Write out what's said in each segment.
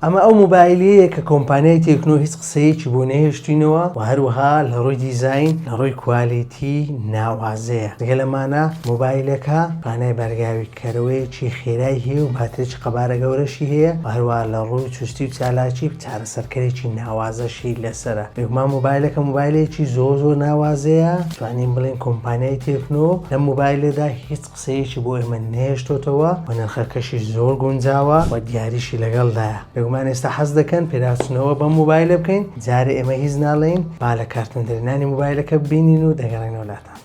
ئەمە ئەو مۆبایلەیە کە کۆمپانیای تێکنۆ هیچ قسەیەکی بۆ نەهێشتوینەوە و هەروەها لە ڕووی دیزاین لە ڕووی کوالیتی ناوازەیە. لەگە لەمانە مۆبایلەکە پانای بەرگاویکەرەوەیەکی خێرای هەیە و باترێکی قەبارە گەورەشی هەیە و هەروەها لە ڕووی چوستی و چالاکی چارەسەرکەرێکی ناوازەشی لەسرە. بێگومان مۆبایلەکە مۆبایلێکی زۆر ناوازەیە. توانین بڵێن کۆمپانیای تێکنۆ لە مۆبایلەدا هیچ قسەیەکی بۆ ئێمە نێشتۆتەوە و نرخەکەشی زۆر گونجاوە و دیاریشی لەگەڵدایە. بێگومان ئێستا حەز دەکەن پێداچنەوە بە مۆبایلە بکەین، جارێ ئێمە هیچ ناڵێین، با لە کارتۆندەرێنانی مۆبایلەکە ببینین و دەگەڕێنەوە لاتان.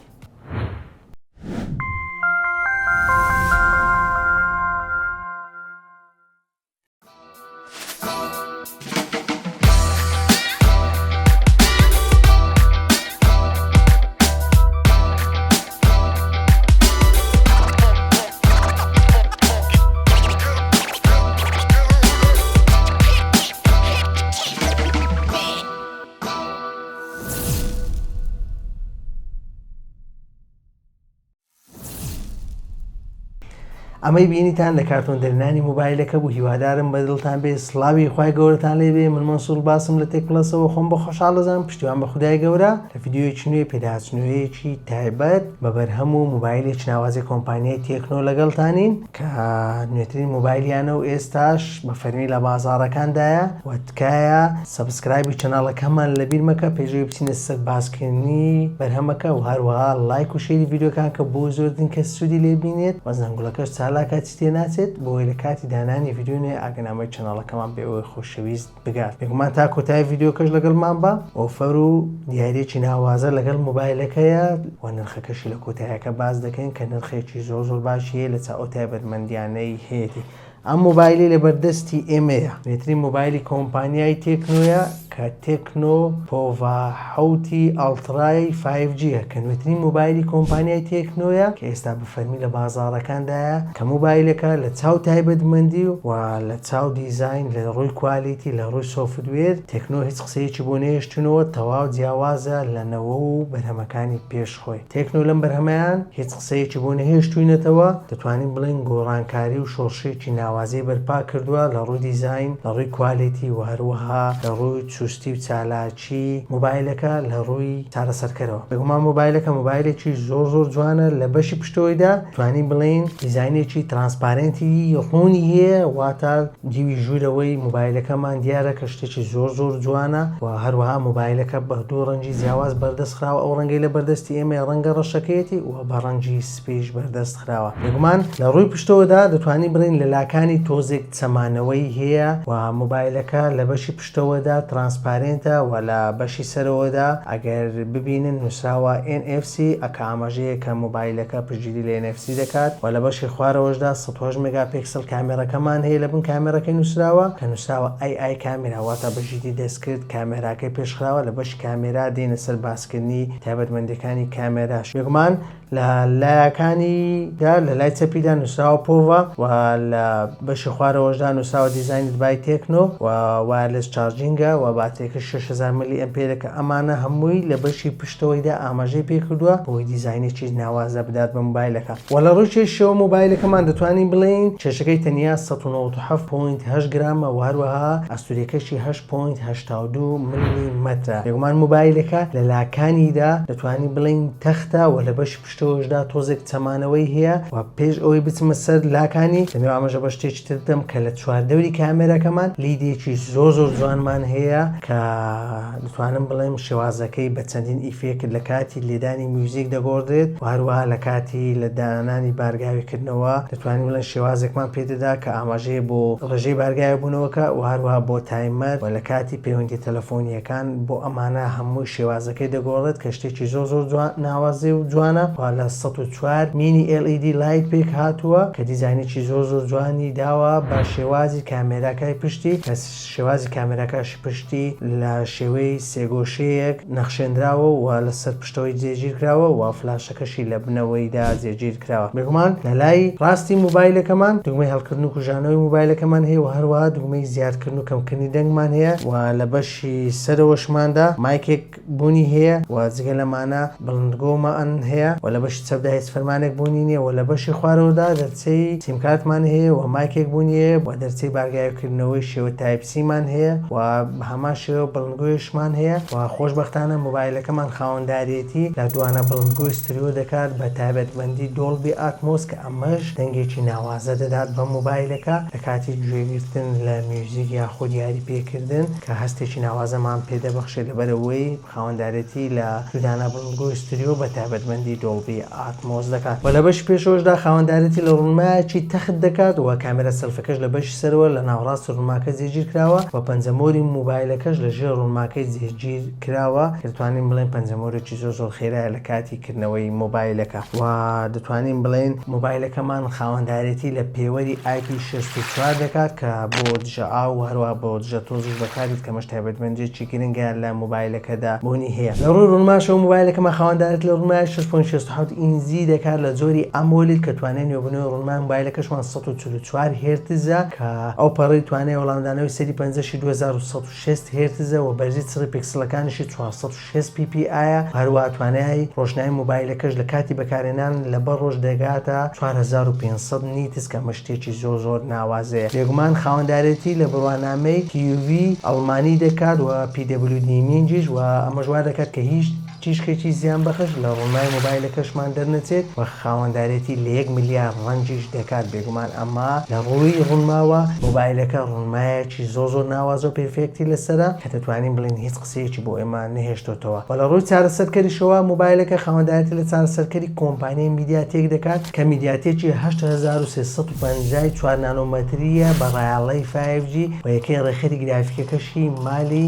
ئەمەی بینیتان لە کارتۆندەرێنانی مۆبایلەکە بوو. هیوادارم بەدڵتان بێ. سڵاوی خوای گەورەتان لێبێ. من مەنسوور باسم لە تێک پلەسەوە خۆم بە خۆشحاڵەزانم. پشتیوان بە خودای گەورە لە ڤیدیۆیەکی نوێ پێداچنوویەکی تایبەت بەبەر هەموو مۆبایلێکی ناوازی کۆمپانیای تێکنۆ لەگەڵتانین کە نوێترین مۆبایلیانە و ئێستاش بە فەرمی لە بازاڕەکاندایە و تکایە سەبسکرایبی چەناڵەکەمان لەبیر مەکە، پێشەوەی بچینە سەر باسکردنی بەرهەمەکە و هەروەها لایک و شێری ڤیدیۆکان کە بۆ زۆرترین کەس سوودی لێ بینێت و زەنگوڵەکەش چالاکاتی تێ ناچێت بۆی لە کاتی دانانی ڤیدیۆ نوێ ئاگەنامەی چەناڵەکەمان بێ ئەوەی خۆشەویست بگات. بێگومان تا کۆتایی ڤیدیۆکەش لەگەڵمان بە ئۆفەر و دیارێکی ناوازە لەگەڵ مۆبایلەکەیە و نرخەکەشی لە کۆتاییەکە باز دەکەین کە نرخێکی زۆر باشی هەیە لە چاو تایبەتمەندیانەی هەیەی. ئەم مۆبایلی لە بەردەستی ئێمەیە. نوێترین مۆبایلی کۆمپانیای تێکنۆیە کە تێکنۆ پۆڤا حوتی ئەڵترای 5Gە کە نوێترین مۆبایلی کۆمپانیای تێکنۆیە کە ئێستا بە فەرمی لە بازاڕەکاندایە کە مۆبایلەکە لە چاو تایبەتمەندی و لە چاو دیزاین لە ڕووی کوالیتی لە ڕووی سۆفتوێر تێکنۆ هیچ قسەیەکی بۆ نێشتنەوە تەواو جیاوازە لەنەوە و بەرهەمەکانی پێشخۆی. تێکنۆ لەم بەرهەمەیان هیچ قسەیەکی بۆ نەهێشتوینەتەوە. دەتوانین بڵێن گۆڕانکاری و شۆڕشێکی ناوازەی بەرپا کردووە لە ڕووی دیزاین لە ڕووی کوالیتی و هەروەها لە ڕووی چوستی و چالاکی مۆبایلەکە لە ڕووی چارەسەرکەرەوە. بێگومان مۆبایلەکە مۆبایلێکی زۆر جوانە. لە بەشی پشتەوەیدا توانین بڵێن دیزاینێکی ترانسپارنتی ڕوونی هەیە، واتە دیوی ژوورەوەی مۆبایلەکەمان دیارە کە شتێکی زۆر جوانە و هەروەها مۆبایلەکە بە دوو ڕەنگی جیاواز بەردەست خراوە. ئەو ڕەنگەی لە بەردەستی ئێمە ڕەنگە ڕەشەکەیەتی و بە ڕەنگی سپیش بەردەست خراوە. بێگومان لە ڕووی پشتەوەدا دەتوانین بڵێن لەلاکانی تۆزێک چەمانەوەی هەیە و مۆبایلەکە لە بەشی پشتەوەدا ترانسپارنتە و لە بەشی سەرەوەدا ئەگەر ببینن نووسراوە NFC ئەکە ئاماژەیە کە مۆبایلەکە پشتگیری لە NFC دەکات و لە بەشی خوارەوەشدا 108 مگاپیکسل کامێرەکەمان هەیە لە بن کامێرەکەی نووسراوە کە نووسراوە AI کامێرا، واتە بەژیدی دەستکرد کامێراکەی پێشخراوە لە بەشی کامێرا دێنە سەر باسکردنی تایبەتمەندیەکانی کامێراش. بێگومان لە لایەکانیدا لە لای چەپیدا نووسراوە پۆڤا و لە بەشی خوارەوەشدا نووسراوە دیزاینت بای تێکنۆ و وایرلس چارجینگە و باتێکە 6000 ملی ئەمپێرەکە. ئەمانە هەمووی لە بەشی پشتەوەیدا ئاماژەی پێکردووە بۆی دیزاینێکی ناوازە بدات بە مۆبایلەکە. و لە ڕووی چێشەوە مۆبایلەکەمان دەتوانین بڵێن چێشەکەی تەنیا 197.8 گرامە و هەروەها ئەستوریەکەشی 8.82 میلیمەترە. بێگومان مۆبایلەکە لە لاکانیدا دەتوانین بڵێن تەختە و لە بەشی پشتەوەشدا تۆزێک چەمانەوەی هەیە و پێش ئەوەی بچمە سەر لاکانی دەمێ ئاماژە بە شتێکی تر بدەم کە لە چواردەوری کامێرەکەمان لیدێکی زۆر جوانمان هەیە کە دەتوانم بڵێم شێوازەکەی بە چەندین ئیفێکت لە کاتی لێدانی میوزیک دەگۆڕێت و هەروەها لە کاتی لە دانانی بارگاویکردنەوە دەتوانین بڵێن شێوازێکمان پێدەدا کە ئاماژەیە بۆ ڕێژەی بارگاوی بوونەوەکە و هەروەها بۆ تایمەر و لە کاتی پەیوەندی تەلەفۆنیەکان بۆ ئەمانە هەموو شێوازەکەی دەگۆڕێت کە شتێکی زۆر ناوازێ و جوانە و لە 104 مینی LED لایت پێک هاتووە کە دیزاینێکی زۆر جوانی داوە بە شێوازی کامێراکای پشتی کە شێوازی کامێراکەش پشتی ئەمەشی لە شێوەی سێگۆشەیەک نەخشێنراوە و لەسەر پشتەوەی جێگیر کراوە و فلاشەکەشی لە بنەوەیدا جێگیر کراوە. بێگومان لە لای ڕاستی موبایلەکەمان دوگمەی هەڵکردن و کوژانەوەی موبایلەکەمان هەیە و هەروەها دوگمەی زیادکردن و کەمکردنی دەنگمان هەیە و لە بەشی سەرەوەشماندا مایکێک بوونی هەیە و جگە لەمانە بڵندگۆمان هەیە و لە بەشی چەپدا هیچ فەرمانێک بوونی نییە و لە بەشی خوارەوەدا دەرچەی سیمکارتمان هەیە و مایکێک بوونی هەیە و دەرچەی بارگایکردنەوەی شێوە تایپسیمان هەیە و بە هەمان شێوە بڵندگۆیشمان هەیە و خۆشبەختانە موبایلەکەمان خاوەنداریەتی لە دوانە بڵندگۆی ستریۆ دەکات بە تایبەتمەندی دۆڵبی ئاتمۆس کە ئەمەش دەنگێکی ناوازە دەدات بە موبایلەکە لە کاتی گوێگرتن لە میوزیک یاخود یاری پێکردن کە هەستێکی ناوازەمان پێدەبەخشێت لەبەرەوەی خاوەنداریەتی لە دوانە بڵندگۆی ستریۆ بە تایبەتمەندی دۆڵبی ئاتمۆس دەکات و لە بەشی پێشەوەشدا خاوەنداریەتی لە ڕوونمایەکی تەخت دەکات و کامێرە سەلفەکەش لە بەشی سەرەوە لە ناوەڕاستی ڕوونماکە جێگیر کراوە و پەنجەمۆری موبایلەکەش لە ژێر ڕوونماکەی جێگیر کراوە کە دەتوانین بڵێن پەنجەمۆرێکی زۆر خێرایە لە کاتی کردنەوەی موبایلەکە و دەتوانین بڵێن موبایلەکەمان خاوەنداریەتی لە پێوەری IP64 دەکات کە بۆ دژە ئاو و هەروە بۆ دژە تۆزش بەکاریت کە مەش تایبەتمەندیێکی گرنگە لە موبایلەکەدا بوونی هەیە. لە ڕووی ڕوونماشەوە موبایلەکەمان خاوەنداریەتی لە ڕوونمای 6.67 ئینچی دەکات لە زۆری ئەمۆلید کە توانای نێوبوونەوەی ڕوونمای موبایلەکەشمان 144 هێرتزە کە ئەو پەڕی توانای وەڵامدانەوەی سەری 52106 هێرتزە و بەرزی چڕی پیکسلەکانیشی 406 ppi هەروە توانای ڕۆژنایی موبایلەکەش لە کاتی بەکارهێنان لە بەر ڕۆژ دەگاتە 4500 نیتس کە مەشتێکی زۆر ناوازەیە. بێگومان خاوەنداریەتی لە بڕوانامەی TUV ئەڵمانی دەکات و PWD مینجیش و ئەمە ژوار دەکات کە هیچ چیشکێکی زیان بەخش لە ڕوونمای موبایلەکەشمان دەرنەچێت و خاوەنداریەتی لە 1 میلیارد ڕەنجیش دەکات. بێگومان ئەمە لە ڕووی ڕوونماوە موبایلەکە ڕوونمایەکی زۆر ناواز و پێرفێکتی لەسرە کە دەتوانین بڵین هیچ قسەیەکی بۆ ئێمە نەهێشتۆتەوە و لە ڕووی چارەسەرکەریشەوە موبایلەکە خاوەنداریەتی لە چارەسەرکەری کۆمپانیای میدیاتێک دەکات کە میدیاتێکی 8350 4 نانۆمەتریە بە ڕایاڵەی 5G و یەکەی ڕێخەری گرافیکەکەشی مالی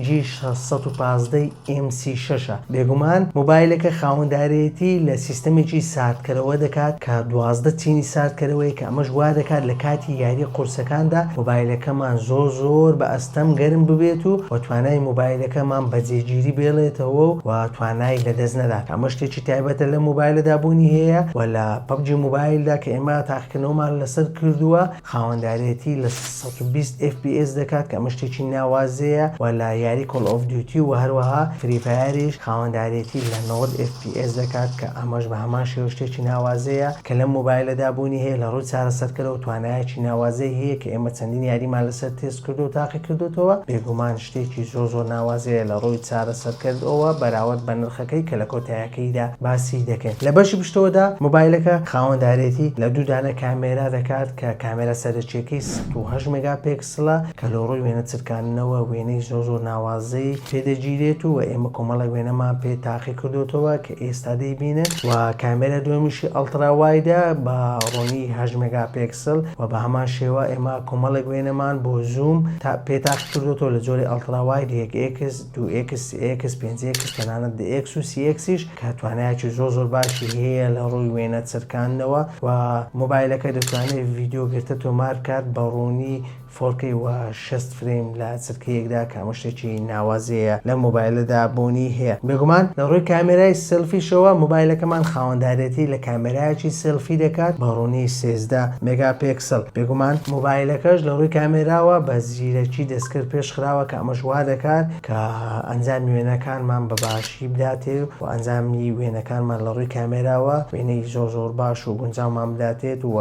G615 MC6. بێگومان موبایلەکە خاوەنداریەتی لە سیستەمێکی ساردکەرەوە دەکات کە 12 چینی ساردکەرەوەی کە ئەمەش وا دەکات لە کاتی یاری قورسەکاندا موبایلەکەمان زۆر بە ئەستەم گەرم ببێت و توانای موبایلەکەمان بەجێگیری بێڵێتەوە و توانای لەدەست نەدات. ئەمە شتێکی تایبەتە لە موبایلەدا بوونی هەیە و لە PUBG موبایلدا کە ئێمە تاقیکردنەوەمان لەسەر کردووە خاوەنداریەتی لە 120 FPS دەکات کە ئەمە شتێکی ناوازەیە و لە یاری Call of Duty و هەروەها Free Fireیش خاوەنداریەتی لە 90 FPS دەکات کە ئەمەش بە هەمان شێوە شتێکی ناوازەیە کە لە موبایلەدا بوونی هەیە لە ڕووی چارەسەرکەرەوە توانایەکی ناوازەی هەیە کە ئێمە چەندین یاریمان لەسەر تێست کردو و تاقی کردوتەوە. بێگومان شتێکی زۆر ناوازەیە لە ڕووی چارەسەرکردەوە بەراورد بە نرخەکەی کە لە کۆتاییەکەیدا باسی دەکەین. لە بەشی پشتەوەدا موبایلەکە خاوەنداریەتی لە دوو دانە کامێرا دەکات کە کامێرا سەرچیەکەی 108 مێگاپیکسلە کە لە ڕووی وێنە چرکاندنەوە وێنەی زۆر ناوازەی پێدەگیرێت و ئێمە کۆمەڵە وێنەمان پێ تاقی کردوتەوە کە ئێستا دەیبینن و کامێرا دومیشی ئەڵتراوایدە بە ڕۆنی 8 مێگاپیکسل و بە هەمان شێوە ئێمە کۆمەڵێک وێنەمان بۆ زوم پێ تاقی کردوتەوە لە جۆری ئەڵتراواید 1x 2x 3x 5x تەنانەت DX و CXیش کە توانایەکی زۆر باشی هەیە لە ڕووی وێنە چرکاندنەوە و موبایلەکە دەتوانێت ڤیدیۆ گرتە تۆمار کات بە ڕوونی 4K و 6 فریم لە چرکەیەکدا کە ئەمە شتێکی ناوازەیە لە موبایلەدا بوونی هەیە. بێگومان لە ڕووی کامێرای سلفیشەوە موبایلەکەمان خاوەنداریەتی لە کامێرایەکی سلفی دەکات بە ڕوونی 13 مێگاپیکسل. بێگومان موبایلەکەش لە ڕووی کامێراوە بە زیرەکی دەستکرد پێشخراوە کە ئەمەش وا دەکات کە ئەنجامی وێنەکانمان بە باشی بداتێت و ئەنجامی وێنەکانمان لە ڕووی کامێراوە وێنەی زۆر باش و گونجاومان بداتێت و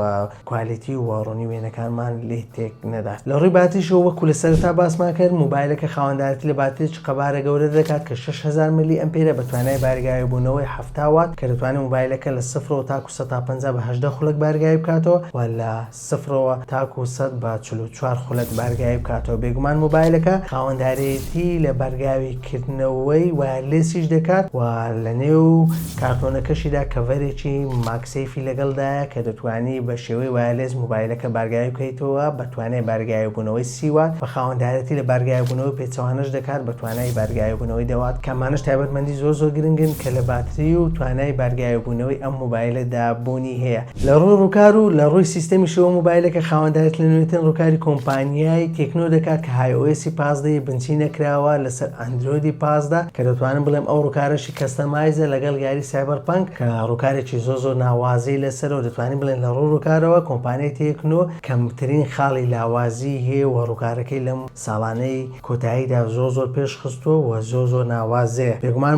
کوالیتی و ڕوونی وێنەکانمان لێ تێک نەدات. لە ڕووی باتریشەوە وەکو لە سەرتا باسمان کرد موبایلەکە خاوەنداریەتی لە باتریی قەبارە گەورە دەکات کە 6000 ملی ئەمپێرە بە توانای بارگای بوونەوەی 7 وات کە دەتوانێت موبایلەکە لە 0 تاکو 150 بە 18 خولەک بارگای بکاتەوە و لە 0 تاکو 100 بە 44 خولەک بارگای بکاتەوە. بێگومان موبایلەکە خاوەنداریەتی لە بەرگاویکردنەوەی وایرلێسیش دەکات و لە نێو کارتۆنەکەشیدا کەڤەرێکی ماکسەیفی لەگەڵدایە کە دەتوانی بە شێوەی وایرلێس موبایلەکە بارگای بکەیتەوە بە توانای بارگای بەرگایبوونەوەی سیوات بە خاوەندایەتی لە بەرگایبوونەوەی پێچەوانەش دەکات بە توانای بەرگایبوونەوەی دەوات کەمانش تایبەتمەندی زۆر گرنگن کە لە باتری و توانای بەرگایبوونەوەی ئەم مۆبایلە دابوونی هەیە لە ڕووی ڕووکار و لە ڕووی سیستەمی شەوە مۆبایلەکە خاوەندایەت لە نوێترین ڕووکاری کۆمپانیای تێکنۆ دەکات کە iOS 15 بنچی نەکراوە لەسەر ئەندرۆیدی 15 کە دەتوانم بڵێم ئەو ڕووکارەشی کەستەمایزە لەگەڵ یاری سایبەرپانک کە ڕووکارێکی زۆر ناوازی لەسەرەوە دەتوانین بڵێن لە ڕووکارەوە کۆمپانیای تێکنۆ کەمترین خاڵی لاوازی هەیە و ڕووکارەکەی لەم ساڵانەی کۆتاییدا زۆر پێش خستووە و زۆر ناوازەیە بێگومان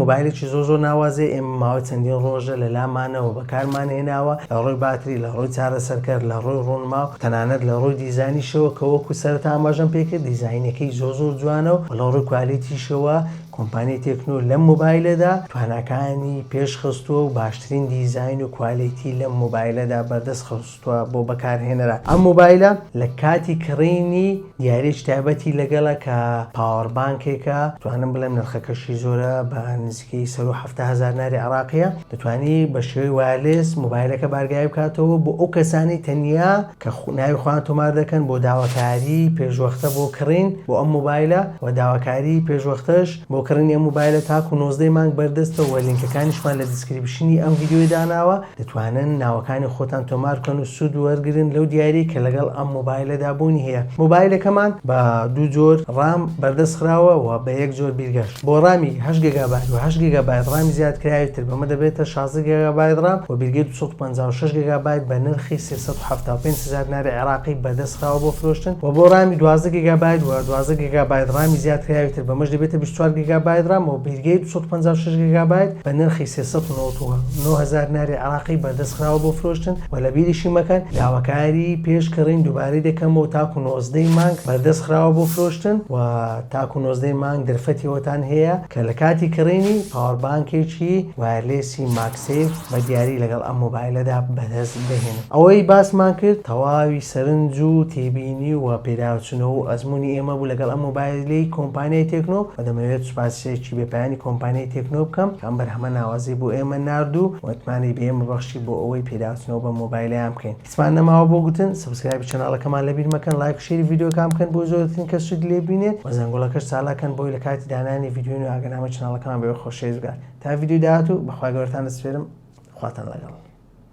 مۆبایلێکی زۆر ناوازێ ئێمە ماوەی چەندین ڕۆژە لە لامانەوە بەکارمان هێناوە لە ڕۆی باتری لە ڕۆی چارەسەرکەر لە ڕۆی ڕوونما و تەنانەت لە ڕۆی دیزاینیشەوە کە وەکو سەرەتا ئاماژەم پێکرد دیزاینەکەی زۆر جوانە و لە ڕۆی کوالیتیشەوە کۆمپانیای تێکنۆ لەم مۆبایلەدا تواناکانی پێش خستووە و باشترین دیزاین و کوالیتی لەم مۆبایلەدا بەردەست خستووە بۆ بەکارهێنەرە ئەم مۆبایلە لە کاتی کڕینی دیارێکی تایبەتی لەگەڵە کە پاوەربانکێکە توانم بڵێم نرخەکەشی زۆرە بە نزیکەی 170,000 ناری عراقیە دەتوانی بە شێوەی وایرلس مۆبایلەکە بارگای بکاتەوە بۆ ئەو کەسانی تەنیا کە ناوی خۆیان تۆمار دەکەن بۆ داواکاری پێشوەختە بۆ کڕین بۆ ئەم مۆبایلە و داواکاری پێشوەختەش بۆ کڕینی ئەم مۆبایلە تاکو 19 مانگ بەردەستەوە وەلینکەکانیشمان لە دیسکریپشنی ئەم ڤیدیۆی داناوە دەتوانن ناوەکانی خۆتان تۆمار بکەن و سوود وەرگرن لەو دیاری کە لەگەڵ ئەم مۆبایلەدا بوونی هەیە مۆبایلەکەمان بە دوو جۆر ڕام بەردەست خراوە و بە یەک جۆر بیرگەشت بۆ ڕامی 8 گیگابایت و 8 گیگابایت ڕامی زیادکراویتر بەمە دەبێتە 16 گیگابایت ڕام و بیرگەی 256 گیگابایت بە نرخی 375,000 ناری عراقی بەردەست خراوە بۆ فرۆشتن و بۆ ڕامی 12 گیگابایت و 12 گیگابایت ڕامی زیادکراویتر بەمەش دەبێتە 24 گیگابایت ڕام و بیرگەی 256 گیگابایت بە نرخی 399,000 ناری عراقی بەردەست خراوە بۆ فرۆشتن و لە بیریشی مەکەن داواکاری پێشکڕین دووبارەی دەکەمەوە تاکو 19 مانگ بەردەست خراوە بۆ فرۆشتن و تاکو 19 مانگ دەرفەتیەوەتان هەیە کە لە کاتی کڕینی پاوەربانکێکی وایرلێسی ماکسیف بە دیاری لەگەڵ ئەم مۆبایلەدا بەدەست بهێنن ئەوەی باسمان کرد تەواوی سەرنج و تێبینی و پێداچوونەوە و ئەزمموی ئێمە بوو لەگەڵ ئەم مۆبایلی کۆمپانیای تێکنۆ و دەمەوێت سوپاسێکی بێپایانی کۆمپانیای تێکنۆ بکەم ئەم بەرهەمە ناوازی بۆ ئێمە ناردوو وەتمانی بێمە بەخشی بۆ ئەوەی پێداچنەوە بە مۆبایلیان بکەین هیچمان نەماوە بۆ گوتن سبسکرایب چەناڵەکەمان لەبیر مەکەن لایک و شێری ڤیدیۆکان بکەن بۆ زۆرترین کەس سوود لێ ببینێت و زەنگۆڵەکەش چالاکەن بۆی لە کاتی دانانی ڤیدیۆ و ئاگەنامە چەناڵەکەمان بێ خۆشەویست بگات تا ڤیدیۆ داهاتوو بەخوای گەورەتان دەسپێرم خواتان لەگەڵ